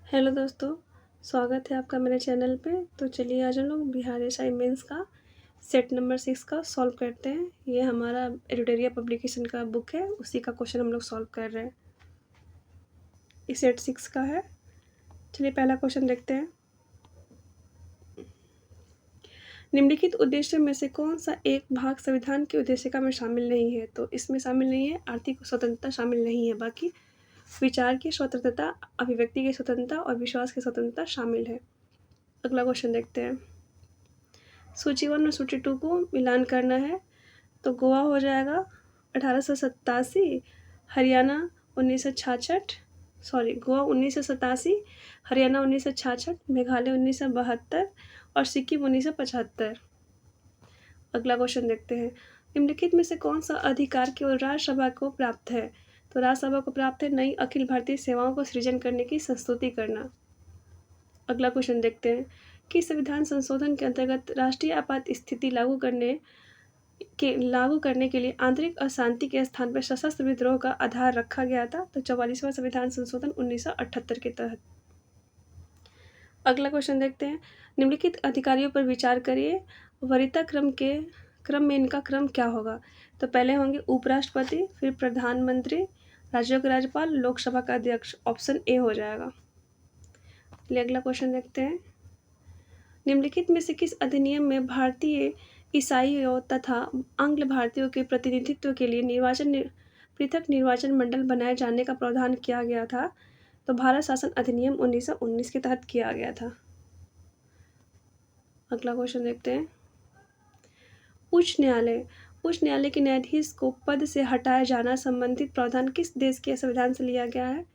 Hello दोस्तों, स्वागत है आपका मेरे चैनल पे। तो चलिए आज हम लोग बिहार एसआई मेंस का सेट नंबर 6 का सॉल्व करते हैं। ये हमारा एडिटोरिया पब्लिकेशन का बुक है, उसी का क्वेश्चन हम लोग सॉल्व कर रहे हैं। ये सेट 6 का है। चलिए पहला क्वेश्चन देखते हैं। निम्नलिखित उद्देश्य में से कौन सा एक भाग संविधान के उद्देशिका में शामिल नहीं है? तो इसमें शामिल नहीं है, आर्थिक स्वतंत्रता शामिल नहीं है, बाकी विचार की स्वतंत्रता, अभिव्यक्ति की स्वतंत्रता और विश्वास की स्वतंत्रता शामिल है। अगला क्वेश्चन देखते हैं। सूची 1 और सूची 2 को मिलान करना है, तो गोवा हो जाएगा 1887, हरियाणा 1966, गोवा 1987, हरियाणा 1966, मेघालय 1972 और सिक्किम 1975। अगला क्वेश्चन देखते हैं। निम्नलिखित में से कौन सा अधिकार केवल राज्यसभा को प्राप्त है? तो राज्यसभा को प्राप्त है नई अखिल भारतीय सेवाओं को सृजन करने की संस्तुति करना। अगला क्वेश्चन देखते हैं कि संविधान संशोधन के अंतर्गत राष्ट्रीय आपात स्थिति लागू करने के लिए आंतरिक अशांति के स्थान पर सशस्त्र विद्रोह का आधार रखा गया था। तो 44वां संविधान संशोधन 1978 के तहत। अगला क्वेश्चन देखते हैं। निम्नलिखित अधिकारियों पर विचार करिए, वरीयता क्रम में इनका क्रम क्या होगा? तो पहले होंगे उपराष्ट्रपति, फिर प्रधानमंत्री, राज्यों के राज्यपाल, लोकसभा का अध्यक्ष। ऑप्शन ए हो जाएगा। चलिए अगला क्वेश्चन देखते हैं। निम्नलिखित में से किस अधिनियम में भारतीय ईसाइयों तथा आंग्ल भारतीयों के प्रतिनिधित्व के लिए पृथक निर्वाचन मंडल बनाए जाने का प्रावधान किया गया था? तो भारत शासन अधिनियम 1919 के तहत किया गया था। अगला क्वेश्चन देखते हैं। उच्च न्यायालय के न्यायाधीश को पद से हटाया जाना संबंधित प्रावधान किस देश के संविधान से लिया गया है?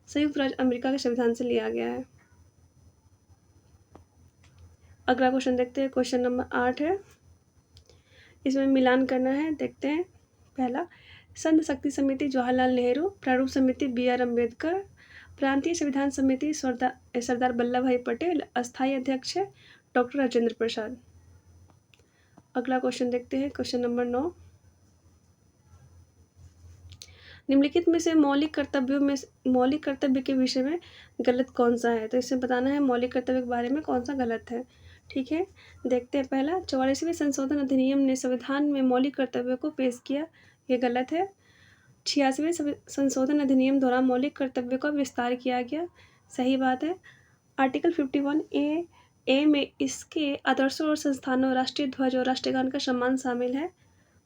संयुक्त राज्य अमेरिका के संविधान से लिया गया है। अगला क्वेश्चन देखते हैं। क्वेश्चन नंबर 8 है, इसमें मिलान करना है। देखते हैं। पहला, संघ शक्ति समिति जवाहरलाल नेहरू, प्रारूप समिति BR अम्बेडकर, प्रांतीय संविधान समिति सरदार वल्लभ भाई पटेल, अस्थायी अध्यक्ष डॉक्टर राजेंद्र प्रसाद। अगला क्वेश्चन देखते हैं। क्वेश्चन नंबर 9, निम्नलिखित में से मौलिक कर्तव्य के विषय में गलत कौन सा है? तो इसमें बताना है मौलिक कर्तव्य के बारे में कौन सा गलत है। ठीक है, देखते हैं। पहला, 44वें संशोधन अधिनियम ने संविधान में मौलिक कर्तव्य को पेश किया, ये गलत है। 86वें संशोधन अधिनियम द्वारा मौलिक कर्तव्य का विस्तार किया गया, सही बात है। आर्टिकल 51A में इसके आदर्शों और संस्थानों, राष्ट्रीय ध्वज और राष्ट्रगान का सम्मान शामिल है।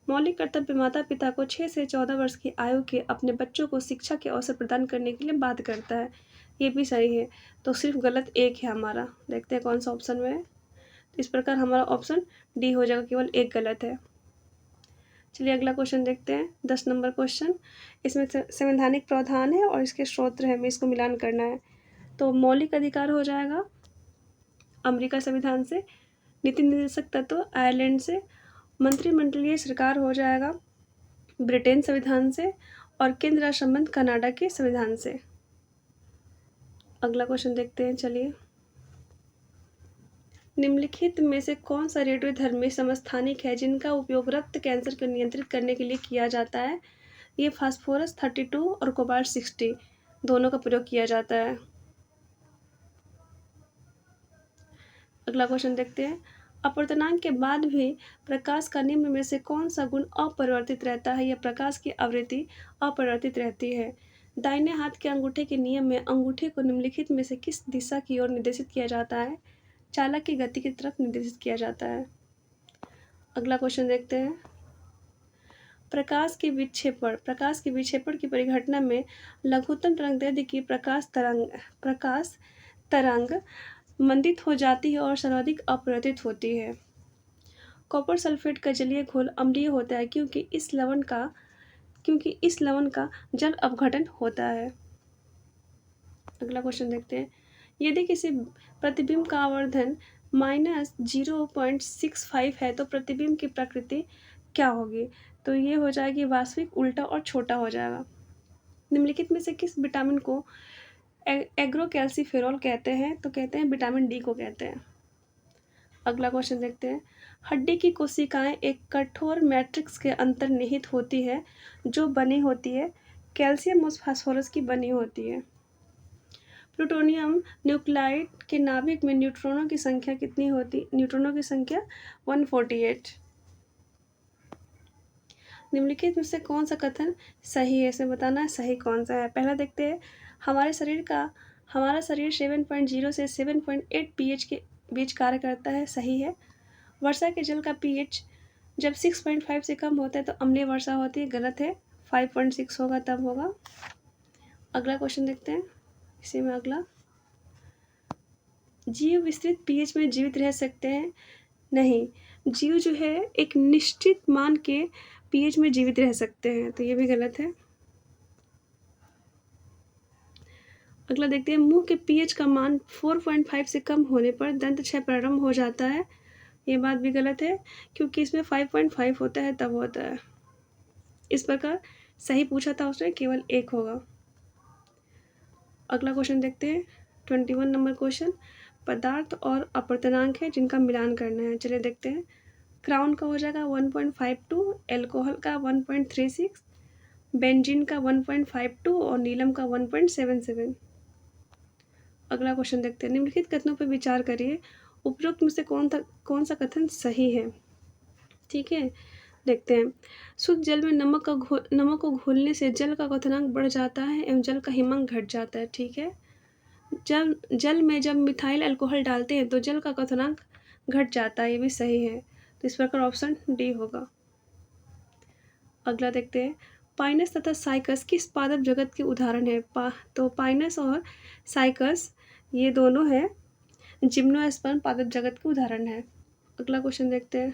मौलिक कर्तव्य माता पिता को 6 से 14 वर्ष की आयु के अपने बच्चों को शिक्षा के अवसर प्रदान करने के लिए बाध्य करता है, ये भी सही है। तो सिर्फ गलत एक है हमारा। देखते हैं कौन सा ऑप्शन में है। तो इस प्रकार हमारा ऑप्शन डी हो जाएगा, केवल एक गलत है। चलिए अगला क्वेश्चन देखते हैं। 10 नंबर क्वेश्चन, इसमें संवैधानिक प्रावधान है और इसके स्रोत है, हमें इसको मिलान करना है। तो मौलिक अधिकार हो जाएगा अमेरिका संविधान से, नीति निर्देशक तत्व आयरलैंड से, मंत्रिमंडलीय सरकार हो जाएगा ब्रिटेन संविधान से, और केंद्र राष्ट्र संबंध कनाडा के संविधान से। अगला क्वेश्चन देखते हैं। चलिए, निम्नलिखित में से कौन सा रेडियोधर्मी समस्थानिक है जिनका उपयोग रक्त कैंसर को नियंत्रित करने के लिए किया जाता है? ये फास्फोरस 32 और कोबाल्ट 60 दोनों का प्रयोग किया जाता है। अगला क्वेश्चन देखते हैं। अपवर्तनांक के बाद भी प्रकाश का निम्न में से कौन सा गुण अपरिवर्तित रहता है या प्रकाश की आवृत्ति अपरिवर्तित रहती है? दाहिने हाथ के अंगूठे के नियम में अंगूठे को निम्नलिखित में से किस दिशा की ओर निर्देशित किया जाता है? चालक की गति की तरफ निर्देशित किया जाता है। अगला क्वेश्चन देखते हैं। प्रकाश के विक्षेपण की परिघटना में लघुत्तम तरंगदैर्ध्य की प्रकाश तरंग मंदित हो जाती है और सर्वाधिक अपरिवर्तित होती है। कॉपर सल्फेट का जलीय घोल अम्लीय होता है क्योंकि इस लवण का जल अपघटन होता है। अगला क्वेश्चन देखते हैं। यदि किसी प्रतिबिंब का आवर्धन -0.65 है तो प्रतिबिंब की प्रकृति क्या होगी? तो ये हो जाएगी वास्तविक, उल्टा और छोटा हो जाएगा। निम्नलिखित में से किस विटामिन को एग्रोकैल्सिफेरॉल कहते हैं? तो कहते हैं विटामिन डी को कहते हैं। अगला क्वेश्चन देखते हैं। हड्डी की कोशिकाएं एक कठोर मैट्रिक्स के अंतर्निहित होती है जो बनी होती है कैल्शियम और फास्फोरस की बनी होती है। प्लूटोनियम न्यूक्लाइड के नाभिक में न्यूट्रॉनों की संख्या कितनी होती? न्यूट्रॉनों की संख्या 148। निम्नलिखित में से कौन सा कथन सही है? इसमें बताना है सही कौन सा है। पहला देखते हैं, हमारा शरीर 7.0 से 7.8 pH के बीच कार्य करता है, सही है। वर्षा के जल का pH जब 6.5 से कम होता है तो अम्लीय वर्षा होती है, गलत है। 5.6 होगा तब होगा। अगला क्वेश्चन देखते हैं, इसी में अगला, जीव विस्तृत pH में जीवित रह सकते हैं? नहीं, जीव जो है एक निश्चित मान के pH में जीवित रह सकते हैं, तो ये भी गलत है। अगला देखते हैं, मुंह के pH का मान 4.5 से कम होने पर दंत क्षय प्रारंभ हो जाता है, ये बात भी गलत है, क्योंकि इसमें 5.5 होता है तब होता है। इस प्रकार सही पूछा था उसने, केवल एक होगा। अगला क्वेश्चन देखते हैं, 21 नंबर क्वेश्चन, पदार्थ और अपर्तनांक है जिनका मिलान करना है। चलिए देखते हैं, क्राउन का हो जाएगा 1.52, एल्कोहल का 1.36, बेंजीन का 1.52 और नीलम का 1.77। अगला क्वेश्चन देखते हैं, निम्नलिखित कथनों पर विचार करिए, उपरोक्त में से कौन सा कथन सही है? ठीक है, देखते हैं, शुद्ध जल में नमक को घोलने से जल का क्वथनांक बढ़ जाता है एवं जल का हिमांक घट जाता है, ठीक है। जल में जब मिथाइल अल्कोहल डालते हैं तो जल का क्वथनांक घट जाता है, ये भी सही है, तो इस प्रकार ऑप्शन डी होगा। अगला देखते हैं, पाइनस तथा साइकस किस पादप जगत के उदाहरण है? तो पाइनस और साइकस ये दोनों है जिम्नोस्पर्म पादप जगत के उदाहरण है। अगला क्वेश्चन देखते हैं,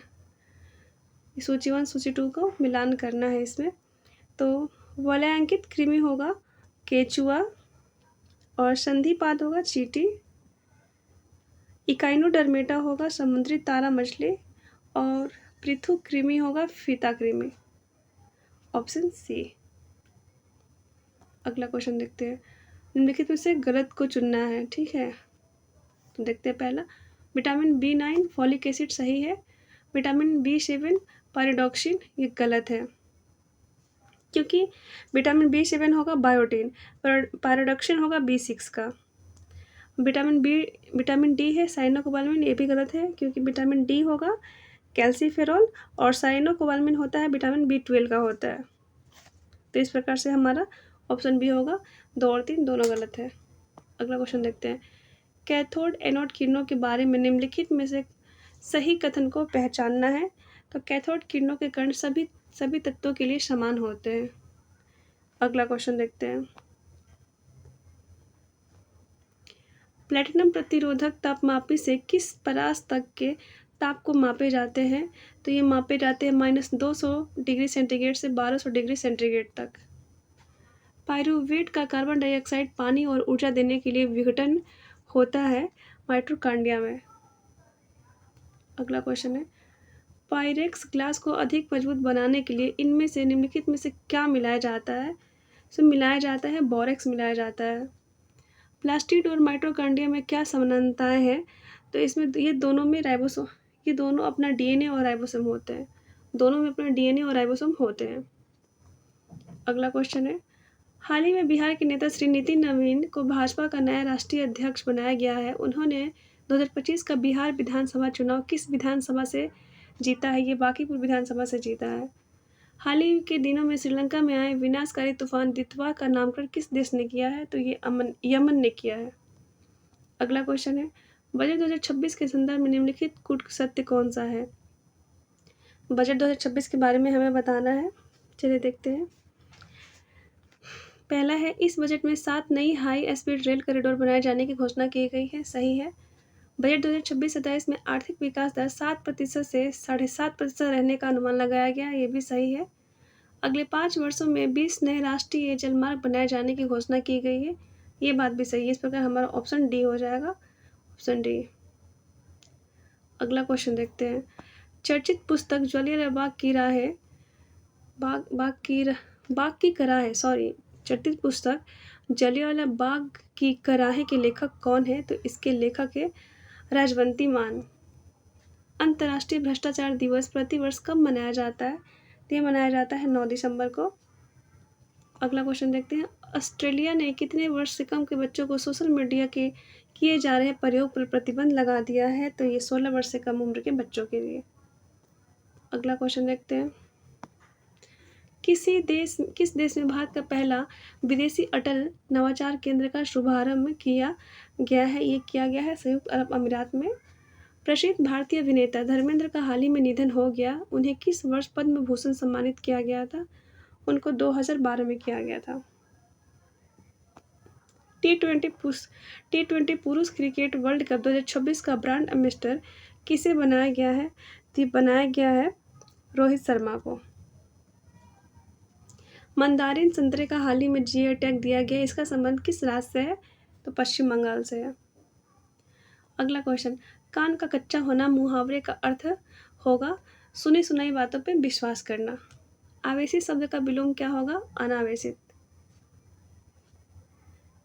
सूची 1 सूची 2 को मिलान करना है इसमें, तो वलयांकित कृमि होगा केचुआ और संधिपाद होगा चींटी, इकाइनोडर्मेटा होगा समुद्री तारा मछली और पृथु कृमि होगा फीता कृमि, ऑप्शन सी। अगला क्वेश्चन देखते हैं, निम्नलिखित में से गलत को चुनना है, ठीक है। तो देखते हैं, पहला, विटामिन B9 फॉलिक एसिड सही है, विटामिन B7 पायरिडॉक्सिन ये गलत है, क्योंकि विटामिन B7 होगा बायोटिन, पायरिडॉक्सिन होगा B6 का। विटामिन डी है साइनोकोबालामिन, ये भी गलत है, क्योंकि विटामिन डी होगा कैल्सीफेरॉल और साइनोकोबालामिन होता है विटामिन B12 का होता है, तो इस प्रकार से हमारा ऑप्शन बी होगा, 2 और 3 दोनों गलत है। अगला क्वेश्चन देखते हैं, कैथोड एनोड किरणों के बारे में निम्नलिखित में से सही कथन को पहचानना है। तो कैथोड किरणों के कण सभी तत्वों के लिए समान होते हैं। अगला क्वेश्चन देखते हैं, प्लेटिनम प्रतिरोधक तापमापी से किस परास तक के ताप को मापे जाते हैं? तो ये मापे जाते हैं -200 डिग्री सेंटीग्रेड से 1200 डिग्री सेंटीग्रेड तक। पायरुवेट का कार्बन डाइऑक्साइड पानी और ऊर्जा देने के लिए विघटन होता है माइटोकॉन्ड्रिया में। अगला क्वेश्चन है, पायरेक्स ग्लास को अधिक मजबूत बनाने के लिए इनमें से निम्नलिखित में से क्या मिलाया जाता है? इसमें मिलाया जाता है बोरेक्स मिलाया जाता है। प्लास्टिड और माइटोकॉन्ड्रिया में क्या समानताएं हैं? तो इसमें ये दोनों अपना डीएनए और राइबोसोम होते हैं, दोनों में अपना डीएनए और राइबोसोम होते हैं। अगला क्वेश्चन है, हाल ही में बिहार के नेता श्री नितिन नवीन को भाजपा का नया राष्ट्रीय अध्यक्ष बनाया गया है। उन्होंने 2025 का बिहार विधानसभा चुनाव किस विधानसभा से जीता है? ये बांकीपुर विधानसभा से जीता है। हाल ही के दिनों में श्रीलंका में आए विनाशकारी तूफान दितवा का नामकरण किस देश ने किया है? तो ये यमन ने किया है। अगला क्वेश्चन है, बजट 2026 के संदर्भ में निम्नलिखित कूट सत्य कौन सा है? बजट 2026 के बारे में हमें बताना है, चलिए देखते हैं। पहला है, इस बजट में 7 नई हाई स्पीड रेल कॉरिडोर बनाए जाने की घोषणा की गई है, सही है। बजट 2026-27 में आर्थिक विकास दर 7% से 7.5% रहने का अनुमान लगाया गया, ये भी सही है। अगले 5 वर्षों में 20 नए राष्ट्रीय जलमार्ग बनाए जाने की घोषणा की गई है, ये बात भी सही है। इस प्रकार हमारा ऑप्शन डी हो जाएगा, ऑप्शन डी। अगला क्वेश्चन देखते हैं, चर्चित पुस्तक ज्वालिया बाग की राहें चर्चित पुस्तक जलियांवाला बाग की कराहें के लेखक कौन है? तो इसके लेखक है राजवंती मान। अंतर्राष्ट्रीय भ्रष्टाचार दिवस प्रतिवर्ष कब मनाया जाता है? तो ये मनाया जाता है 9 दिसंबर को। अगला क्वेश्चन देखते हैं, ऑस्ट्रेलिया ने कितने वर्ष से कम के बच्चों को सोशल मीडिया के किए जा रहे प्रयोग पर प्रतिबंध लगा दिया है? तो ये 16 वर्ष से कम उम्र के बच्चों के लिए। अगला क्वेश्चन देखते हैं। किस देश में भारत का पहला विदेशी अटल नवाचार केंद्र का शुभारंभ किया गया है? ये किया गया है संयुक्त अरब अमीरात में। प्रसिद्ध भारतीय अभिनेता धर्मेंद्र का हाल ही में निधन हो गया। उन्हें किस वर्ष पद्म भूषण सम्मानित किया गया था? उनको 2012 में किया गया था। टी20 पुरुष क्रिकेट वर्ल्ड कप 2026 का ब्रांड एम्बेसडर किसे बनाया गया है? तो बनाया गया है रोहित शर्मा को। मंदारिन संतरे का हाल ही में जीआई टैग दिया गया। इसका संबंध किस राज्य से है? तो पश्चिम बंगाल से है। अगला क्वेश्चन, कान का कच्चा होना मुहावरे का अर्थ होगा सुनी सुनाई बातों पे विश्वास करना। आवेशित शब्द का विलोम क्या होगा? अनावेशित।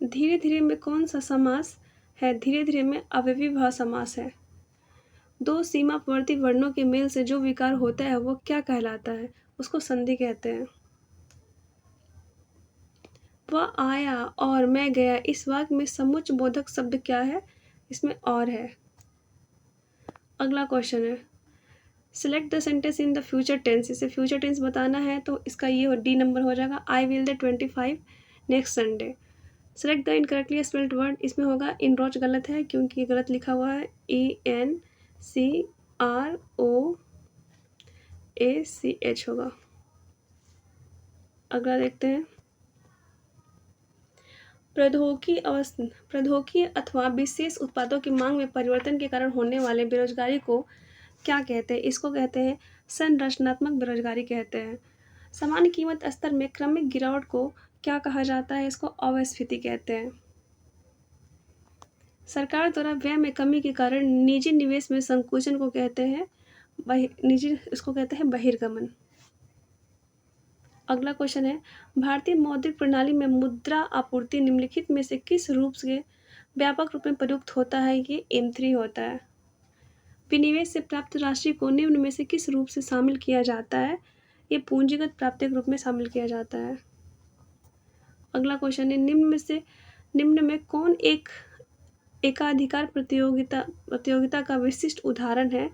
धीरे धीरे में कौन सा समास है? धीरे धीरे में अव्ययीभाव समास है। दो सीमावर्ती वर्णों के मेल से जो विकार होता है वो क्या कहलाता है? उसको संधि कहते हैं। वह आया और मैं गया, इस वाक्य में समुच्चय बोधक शब्द क्या है? इसमें और है। अगला क्वेश्चन है, select the sentence in the future tense. इसे फ्यूचर टेंस बताना है तो इसका ये डी नंबर हो जाएगा। I will the 25 next Sunday. Select the incorrectly spelled word. इसमें होगा इनरोच गलत है क्योंकि ये गलत लिखा हुआ है। ENCROACH होगा। अगला देखते हैं, प्रौद्योगिकी अथवा विशेष उत्पादों की मांग में परिवर्तन के कारण होने वाले बेरोजगारी को क्या कहते हैं? इसको कहते हैं संरचनात्मक बेरोजगारी कहते हैं। सामान्य कीमत स्तर में क्रमिक गिरावट को क्या कहा जाता है? इसको अवस्फीति कहते हैं। सरकार द्वारा व्यय में कमी के कारण निजी निवेश में संकुचन को कहते हैं बहिर्गमन। अगला क्वेश्चन है, भारतीय मौद्रिक प्रणाली में मुद्रा आपूर्ति निम्नलिखित में से किस रूप से व्यापक रूप में प्रयुक्त होता है? ये M3 होता है। विनिवेश से प्राप्त राशि को निम्न में से किस रूप से शामिल किया जाता है? ये पूंजीगत प्राप्ति के रूप में शामिल किया जाता है। अगला क्वेश्चन है, निम्न में कौन एकाधिकार प्रतियोगिता का विशिष्ट उदाहरण है?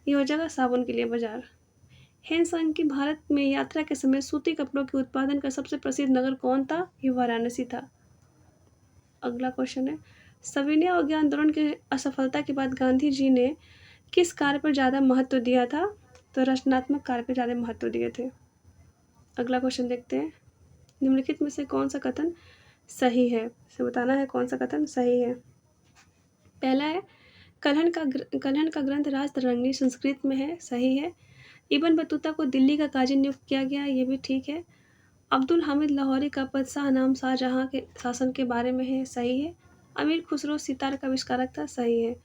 ये हो जाएगा साबुन के लिए बाजार। हेनसंग की भारत में यात्रा के समय सूती कपड़ों के उत्पादन का सबसे प्रसिद्ध नगर कौन था? ये वाराणसी था। अगला क्वेश्चन है, सविनय अवज्ञा आंदोलन के असफलता के बाद गांधी जी ने किस कार्य पर ज़्यादा महत्व दिया था? तो रचनात्मक कार्य पर ज़्यादा महत्व दिए थे। अगला क्वेश्चन देखते हैं, निम्नलिखित में से कौन सा कथन सही है? इसे बताना है कौन सा कथन सही है। पहला है, कलहन का ग्रंथ राजतरंगिणी संस्कृत में है। सही है। इब्न बतूता को दिल्ली का काजी नियुक्त किया गया। ये भी ठीक है। अब्दुल हामिद लाहौरी का पद शाहनाम शाहजहां के शासन के बारे में है। सही है। अमीर खुसरो सितार का आविष्कारक था। सही है।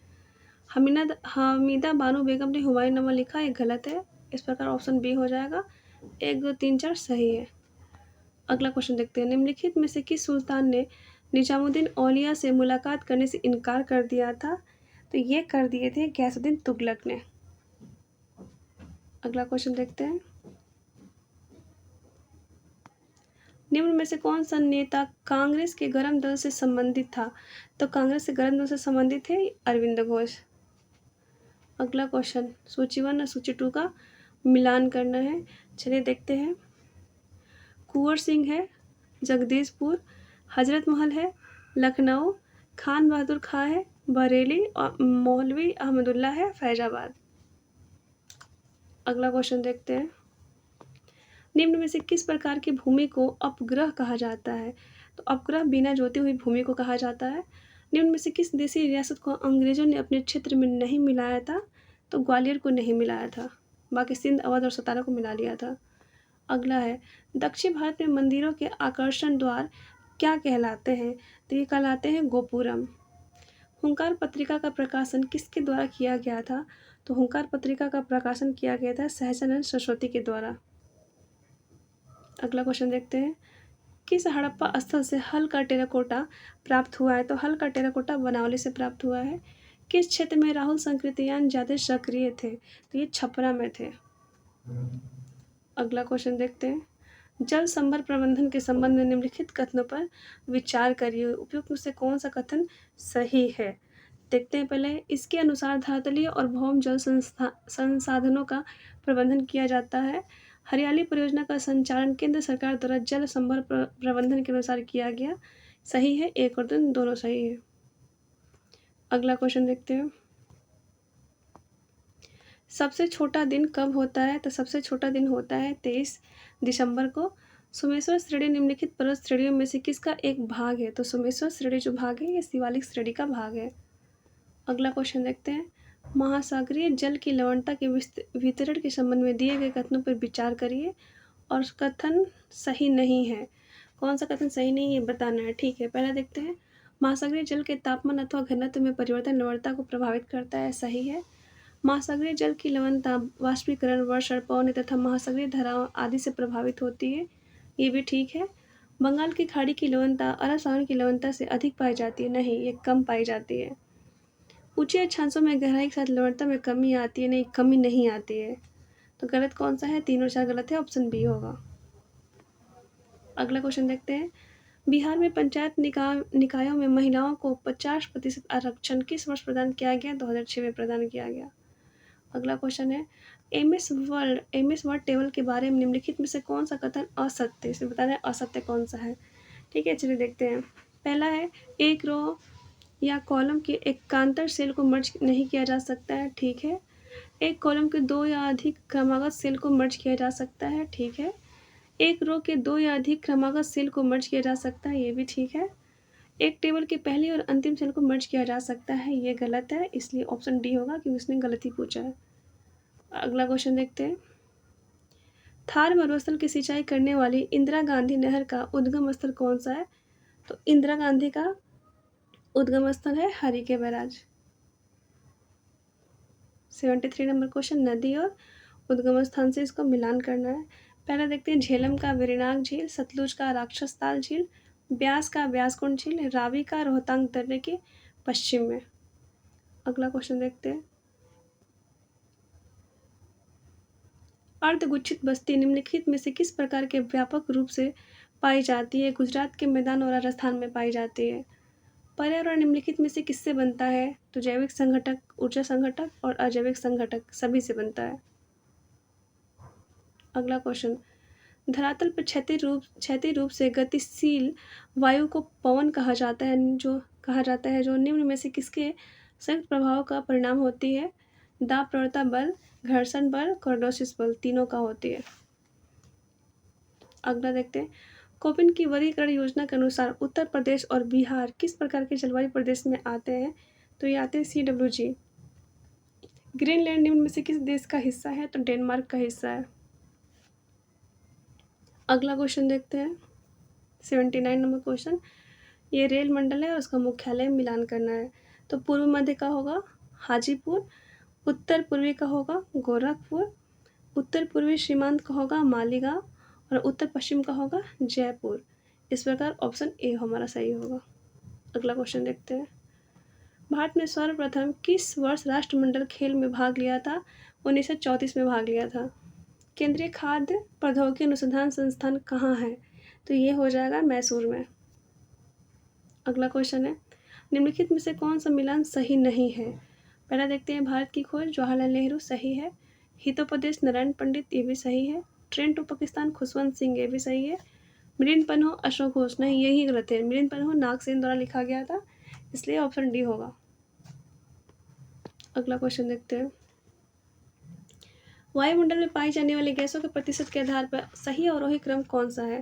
हमीदा बानो बेगम ने हुमायूंनामा लिखा। ये गलत है। इस प्रकार ऑप्शन बी हो जाएगा। 1 2 3 4 सही है। अगला क्वेश्चन देखते हैं, निम्नलिखित में से किस सुल्तान ने निजामुद्दीन औलिया से मुलाकात करने से इनकार कर दिया था? तो ये कर दिए थे गयासुद्दीन तुगलक ने। अगला क्वेश्चन देखते हैं, निम्न में से कौन सा नेता कांग्रेस के गर्म दल से संबंधित था? तो कांग्रेस के गर्म दल से संबंधित है अरविंद घोष। अगला क्वेश्चन, सूची 1 और सूची 2 का मिलान करना है। चलिए देखते हैं, कुंवर सिंह है जगदीशपुर, हजरत महल है लखनऊ, खान बहादुर खां है बरेली और मौलवी अहमदुल्ला है फैजाबाद। अगला क्वेश्चन देखते हैं, निम्न में से किस प्रकार की भूमि को अपग्रह कहा जाता है? तो अपग्रह बिना जोती हुई भूमि को कहा जाता है। निम्न में से किस देशी रियासत को अंग्रेजों ने अपने क्षेत्र में नहीं मिलाया था? तो ग्वालियर को नहीं मिलाया था, बाकी सिंध, अवध और सतारा को मिला लिया था। अगला है, दक्षिण भारत में मंदिरों के आकर्षण द्वार क्या कहलाते हैं? तो ये कहलाते हैं गोपुरम। हुंकार पत्रिका का प्रकाशन किसके द्वारा किया गया था? तो हुंकार पत्रिका का प्रकाशन किया गया था सहजानंद सरस्वती के द्वारा। अगला क्वेश्चन देखते हैं, किस हड़प्पा स्थल से हल का टेराकोटा प्राप्त हुआ है? तो हल का टेराकोटा बनावली से प्राप्त हुआ है। किस क्षेत्र में राहुल संकृतियान ज़्यादा सक्रिय थे? तो ये छपरा में थे। अगला क्वेश्चन देखते हैं, जल संभर प्रबंधन के संबंध में निम्नलिखित कथनों पर विचार करिए, उपयुक्त में से कौन सा कथन सही है। देखते हैं पहले, इसके अनुसार धरातलीय और भौम जल संसाधनों का प्रबंधन किया जाता है। हरियाली परियोजना का संचालन केंद्र सरकार द्वारा जल संभर प्रबंधन के अनुसार किया गया। सही है, 1 और 2 दोनों सही है। अगला क्वेश्चन देखते हैं, सबसे छोटा दिन कब होता है। तो सबसे छोटा दिन होता है 23 दिसंबर को। सोमेश्वर श्रेणी निम्नलिखित पर्वत श्रेणियों में से किसका एक भाग है। तो सोमेश्वर श्रेणी जो भाग है ये शिवालिक श्रेणी का भाग है। अगला क्वेश्चन देखते हैं, महासागरीय जल की लवणता के वितरण के संबंध में दिए गए कथनों पर विचार करिए और कथन सही नहीं है। कौन सा कथन सही नहीं है ये बताना है। ठीक है, पहला देखते हैं, महासागरीय जल के तापमान अथवा घनत्व में परिवर्तन लवणता को प्रभावित करता है। सही है। महासागरीय जल की लवणता वाष्पीकरण, वर्षण, पवनी तथा महासागरीय धाराओं आदि से प्रभावित होती है। ये भी ठीक है। बंगाल की खाड़ी की लवणता अरब सागर की लवणता से अधिक पाई जाती है। नहीं, ये कम पाई जाती है। ऊंचे अक्षांशों में गहराई के साथ लवणता में कमी आती है। नहीं, कमी नहीं आती है। तो गलत कौन सा है। 3 और 4 गलत है, ऑप्शन बी होगा। अगला क्वेश्चन देखते हैं, बिहार में पंचायत निकायों में महिलाओं को 50% आरक्षण किस वर्ष प्रदान किया गया। 2006 में प्रदान किया गया। अगला क्वेश्चन है, एमएस वर्ड टेबल के बारे में निम्नलिखित में से कौन सा कथन असत्य है। इसमें बताना है असत्य कौन सा है। ठीक है, चलिए देखते हैं। पहला है, एक रो या कॉलम के एकांतर सेल को मर्ज नहीं किया जा सकता है। ठीक है। एक कॉलम के 2 या अधिक क्रमागत सेल को मर्ज किया जा सकता है। ठीक है। एक रो के 2 या अधिक क्रमागत सेल को मर्ज किया जा सकता है। ये भी ठीक है। एक टेबल के पहले और अंतिम सेल को मर्ज किया जा सकता है। ये गलत है, इसलिए ऑप्शन डी होगा क्योंकि उसने गलत ही पूछा है। अगला क्वेश्चन देखते हैं, थार मरुस्थल की सिंचाई करने वाली इंदिरा गांधी नहर का उद्गम स्थल कौन सा है। तो इंदिरा गांधी का उद्गम स्थल है हरिके बैराज। 73 नंबर क्वेश्चन, नदी और उद्गम स्थान से इसको मिलान करना है। पहला देखते हैं, झेलम का वेरिनाग झील, सतलुज का राक्षस ताल झील, ब्यास का ब्यासकुंड झील, रावी का रोहतांग दर्रे के पश्चिम में। अगला क्वेश्चन देखते हैं, अर्धगुच्छित बस्ती निम्नलिखित में से किस प्रकार के व्यापक रूप से पाई जाती है। गुजरात के मैदान और राजस्थान में पाई जाती है। पर्यावरण निम्नलिखित में से किससे बनता है। तो जैविक संघटक, ऊर्जा संघटक और अजैविक संघटक सभी से बनता है। अगला क्वेश्चन, धरातल पर क्षैतिज रूप से गतिशील वायु को पवन कहा जाता है, जो निम्न में से किसके संयुक्त प्रभाव का परिणाम होती है। दाब प्रवणता बल, घर्षण बल, कोर्डोसिस बल, तीनों का होती है। अगला देखते हैं, कोपिन की वर्गीकरण योजना के अनुसार उत्तर प्रदेश और बिहार किस प्रकार के जलवायु प्रदेश में आते हैं। तो ये आते हैं CWG। ग्रीनलैंड निम्न में से किस देश का हिस्सा है। तो डेनमार्क का हिस्सा है। अगला क्वेश्चन देखते हैं, 79 नंबर क्वेश्चन, ये रेल मंडल है और उसका मुख्यालय मिलान करना है। तो पूर्व मध्य का होगा हाजीपुर, उत्तर पूर्वी का होगा गोरखपुर, उत्तर पूर्वी सीमांत का होगा मालीगांव और उत्तर पश्चिम का होगा जयपुर। इस प्रकार ऑप्शन ए हमारा सही होगा। अगला क्वेश्चन देखते हैं, भारत ने सर्वप्रथम किस वर्ष राष्ट्रमंडल खेल में भाग लिया था। 1934 में भाग लिया था। केंद्रीय खाद्य प्रौद्योगिकी अनुसंधान संस्थान कहाँ है। तो ये हो जाएगा मैसूर में। अगला क्वेश्चन है, निम्नलिखित में से कौन सा मिलान सही नहीं है। पहला देखते हैं, भारत की खोज जवाहरलाल नेहरू, सही है। हितोपदेश नारायण पंडित, ये भी सही है। ट्रेन टू पाकिस्तान खुशवंत सिंह, ये भी सही है। मिलिंद पन्हो अशोक घोष, नहीं यही गलत है। मिलिंद पन्हो नागसेन द्वारा लिखा गया था, इसलिए ऑप्शन डी होगा। अगला क्वेश्चन देखते हैं, वायुमंडल में पाई जाने वाली गैसों के प्रतिशत के आधार पर सही अवरोही क्रम कौन सा है।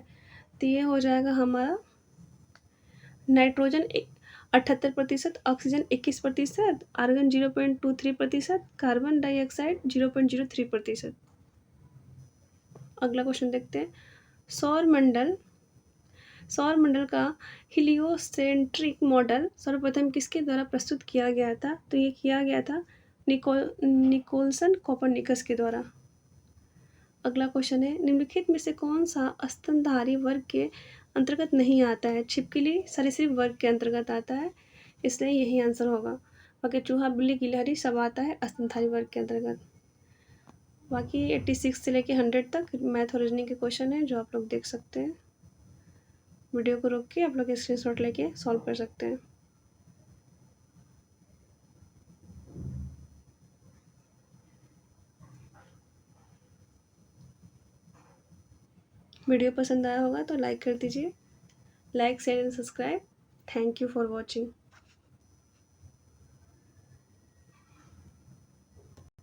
तो ये हो जाएगा हमारा nitrogen 78%, oxygen 21%, argon 0.23%, carbon dioxide 0.03%। अगला क्वेश्चन देखते हैं, सौर मंडल का हीलियोसेंट्रिक मॉडल सर्वप्रथम किसके द्वारा प्रस्तुत किया गया था। तो ये किया गया था निकोलसन कोपरनिकस के द्वारा। अगला क्वेश्चन है, निम्नलिखित में से कौन सा स्तनधारी वर्ग के अंतर्गत नहीं आता है। छिपकली सरीसृप वर्ग के अंतर्गत आता है, इसलिए यही आंसर होगा। बाकी चूहा, बिल्ली, गिलहरी सब आता है स्तनधारी वर्ग के अंतर्गत। बाकी 86 से लेके 100 तक मैथ और रीजनिंग के क्वेश्चन हैं जो आप लोग देख सकते हैं। वीडियो को रोक के आप लोग स्क्रीनशॉट लेके सॉल्व कर सकते हैं। वीडियो पसंद आया होगा तो लाइक कर दीजिए। Like, share and subscribe. Thank you for watching.